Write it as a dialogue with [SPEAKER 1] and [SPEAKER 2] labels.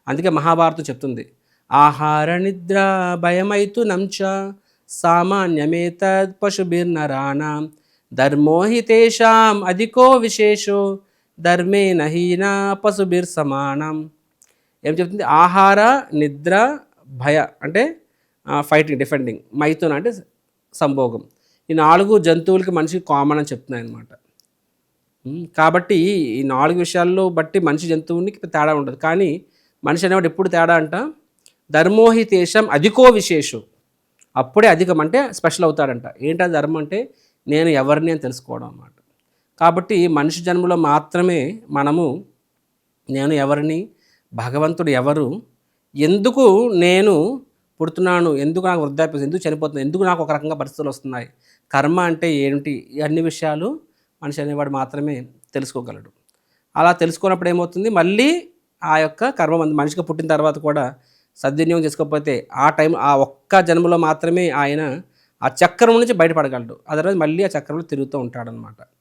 [SPEAKER 1] అందుకే మహాభారతం చెప్తుంది, ఆహార నిద్ర భయమైతునం చ సామాన్యమేతద్ పశుభిర్నరాణాం ధర్మో హి తేషాం అధికో విశేషో ధర్మే నహీనా పశుభిర్ సమానం. ఏం చెప్తుంది? ఆహార, నిద్ర, భయ అంటే ఫైటింగ్, డిఫెండింగ్, మైథున అంటే సంభోగం. ఈ 4 జంతువులకి మనిషికి కామన్ అని చెప్తున్నాయి అన్నమాట. కాబట్టి ఈ 4 విషయాల్లో బట్టి మనిషి జంతువునికి తేడా ఉండదు. కానీ మనిషి అనేవాడు ఎప్పుడు తేడా అంట, ధర్మోహి తేషం అధికో విశేషం, అప్పుడే అధికం అంటే స్పెషల్ అవుతాడంట. ఏంటది ధర్మం అంటే? నేను ఎవరిని అని తెలుసుకోవడం అన్నమాట. కాబట్టి మనిషి జన్మలో మాత్రమే మనము నేను ఎవరిని, భగవంతుడు ఎవరు, ఎందుకు నేను పుడుతున్నాను, ఎందుకు నాకు వృద్ధాప్యం, ఎందుకు చనిపోతున్నాను, ఎందుకు నాకు ఒక రకంగా పరిస్థితులు వస్తున్నాయి, కర్మ అంటే ఏంటి, ఈ అన్ని విషయాలు మనిషి అనేవాడు మాత్రమే తెలుసుకోగలడు. అలా తెలుసుకున్నప్పుడు ఏమవుతుంది, మళ్ళీ ఆ యొక్క కర్మ మనిషిగా పుట్టిన తర్వాత కూడా సద్వినియోగం చేసుకోకపోతే ఆ ఒక్క జన్మలో మాత్రమే ఆయన ఆ చక్రం నుంచి బయటపడగలడు. అదర్వైజ్ మళ్ళీ ఆ చక్రంలో తిరుగుతూ ఉంటాడనమాట.